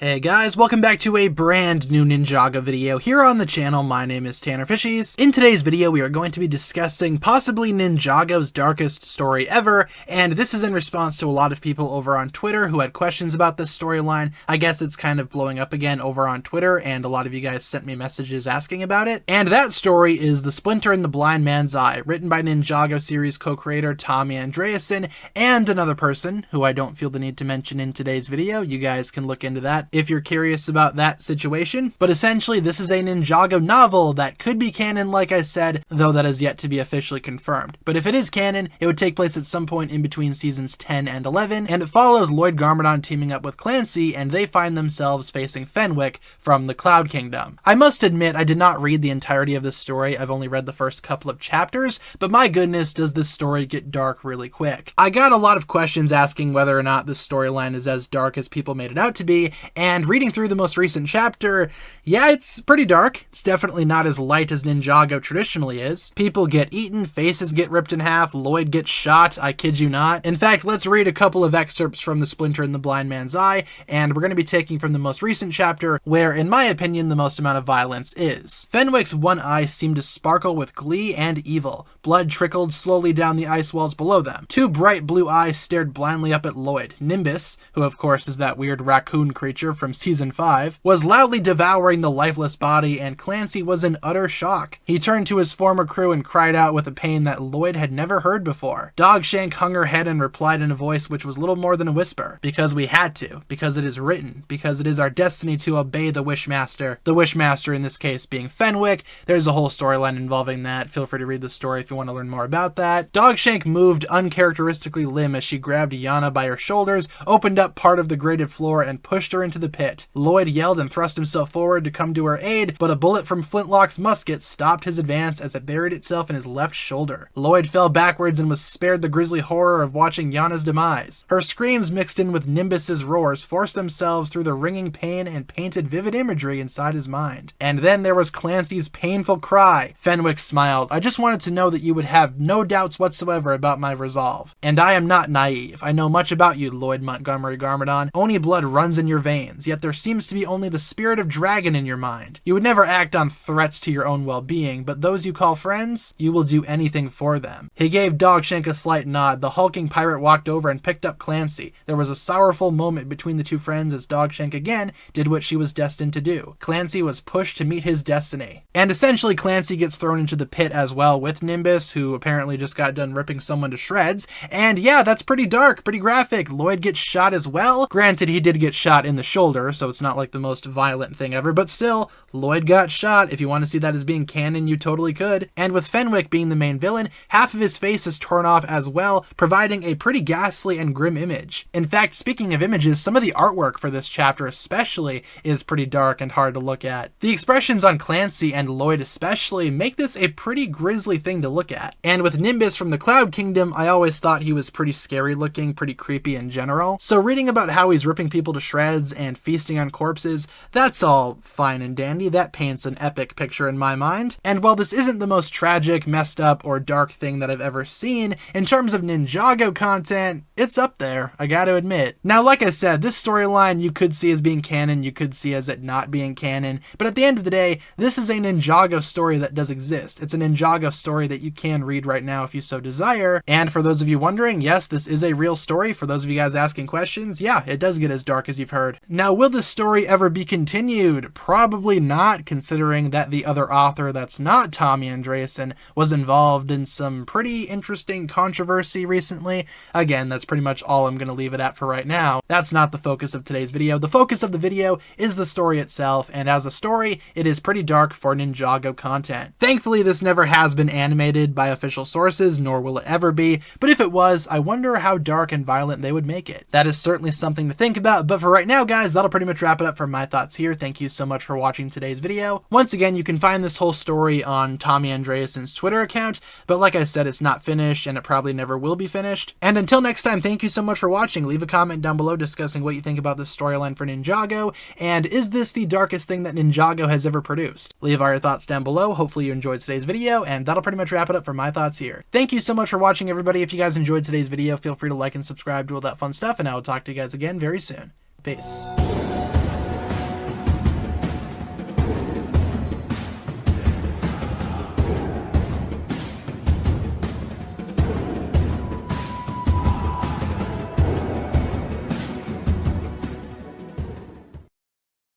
Hey guys, welcome back to a brand new Ninjago video here on the channel. My name is TannerFishies. In today's video, we are going to be discussing possibly Ninjago's darkest story ever, and this is in response to a lot of people over on Twitter who had questions about this storyline. I guess it's kind of blowing up again over on Twitter, and a lot of you guys sent me messages asking about it. And that story is The Splinter in the Blind Man's Eye, written by Ninjago series co-creator Tommy Andreasen and another person who I don't feel the need to mention in today's video. You guys can look into that if you're curious about that situation. But essentially, this is a Ninjago novel that could be canon, like I said, though that is yet to be officially confirmed. But if it is canon, it would take place at some point in between seasons 10 and 11, and it follows Lloyd Garmadon teaming up with Clancy, and they find themselves facing Fenwick from the Cloud Kingdom. I must admit, I did not read the entirety of this story. I've only read the first couple of chapters, but my goodness, does this story get dark really quick. I got a lot of questions asking whether or not this storyline is as dark as people made it out to be, and reading through the most recent chapter, yeah, it's pretty dark. It's definitely not as light as Ninjago traditionally is. People get eaten, faces get ripped in half, Lloyd gets shot, I kid you not. In fact, let's read a couple of excerpts from The Splinter in the Blind Man's Eye, and we're going to be taking from the most recent chapter, where, in my opinion, the most amount of violence is. Fenwick's one eye seemed to sparkle with glee and evil. Blood trickled slowly down the ice walls below them. Two bright blue eyes stared blindly up at Lloyd. Nimbus, who of course is that weird raccoon creature from Season 5, was loudly devouring the lifeless body, and Clancy was in utter shock. He turned to his former crew and cried out with a pain that Lloyd had never heard before. Dogshank hung her head and replied in a voice which was little more than a whisper. Because we had to. Because it is written. Because it is our destiny to obey the Wishmaster. The Wishmaster in this case being Fenwick. There's a whole storyline involving that. Feel free to read the story if you want to learn more about that. Dogshank moved uncharacteristically limp as she grabbed Yana by her shoulders, opened up part of the grated floor, and pushed her into the pit. Lloyd yelled and thrust himself forward to come to her aid, but a bullet from Flintlock's musket stopped his advance as it buried itself in his left shoulder. Lloyd fell backwards and was spared the grisly horror of watching Yana's demise. Her screams mixed in with Nimbus's roars forced themselves through the ringing pain and painted vivid imagery inside his mind. And then there was Clancy's painful cry. Fenwick smiled. I just wanted to know that you would have no doubts whatsoever about my resolve. And I am not naive. I know much about you, Lloyd Montgomery Garmadon. Oni blood runs in your veins, yet there seems to be only the spirit of dragon in your mind. You would never act on threats to your own well-being, but those you call friends, you will do anything for them. He gave Dogshank a slight nod. The hulking pirate walked over and picked up Clancy. There was a sorrowful moment between the two friends as Dogshank again did what she was destined to do. Clancy was pushed to meet his destiny. And essentially Clancy gets thrown into the pit as well with Nimbus, who apparently just got done ripping someone to shreds. And yeah, that's pretty dark, pretty graphic. Lloyd gets shot as well. Granted, he did get shot in the shoulder, so it's not like the most violent thing ever, but still, Lloyd got shot. If you want to see that as being canon, you totally could. And with Fenwick being the main villain, half of his face is torn off as well, providing a pretty ghastly and grim image. In fact, speaking of images, some of the artwork for this chapter especially is pretty dark and hard to look at. The expressions on Clancy and Lloyd especially make this a pretty grisly thing to look at. And with Nimbus from the Cloud Kingdom, I always thought he was pretty scary looking, pretty creepy in general. So reading about how he's ripping people to shreds and feasting on corpses, that's all fine and dandy. That paints an epic picture in my mind. And while this isn't the most tragic, messed up, or dark thing that I've ever seen, in terms of Ninjago content, it's up there, I gotta admit. Now, like I said, this storyline you could see as being canon, you could see as it not being canon, but at the end of the day, this is a Ninjago story that does exist. It's a Ninjago story that you can read right now if you so desire. And for those of you wondering, yes, this is a real story. For those of you guys asking questions, yeah, it does get as dark as you've heard. Now, will this story ever be continued? Probably not, considering that the other author that's not Tommy Andreasen was involved in some pretty interesting controversy recently. Again, that's pretty much all I'm going to leave it at for right now. That's not the focus of today's video. The focus of the video is the story itself, and as a story, it is pretty dark for Ninjago content. Thankfully, this never has been animated by official sources, nor will it ever be, but if it was, I wonder how dark and violent they would make it. That is certainly something to think about, but for right now, guys, that'll pretty much wrap it up for my thoughts here. Thank you so much for watching today's video. Once again, you can find this whole story on Tommy Andreasen's Twitter account, but like I said, it's not finished, and it probably never will be finished. And until next time, thank you so much for watching. Leave a comment down below discussing what you think about this storyline for Ninjago, and is this the darkest thing that Ninjago has ever produced? Leave all your thoughts down below. Hopefully you enjoyed today's video, and that'll pretty much wrap it up for my thoughts here. Thank you so much for watching, everybody. If you guys enjoyed today's video, feel free to like and subscribe to all that fun stuff, and I will talk to you guys again very soon. Peace.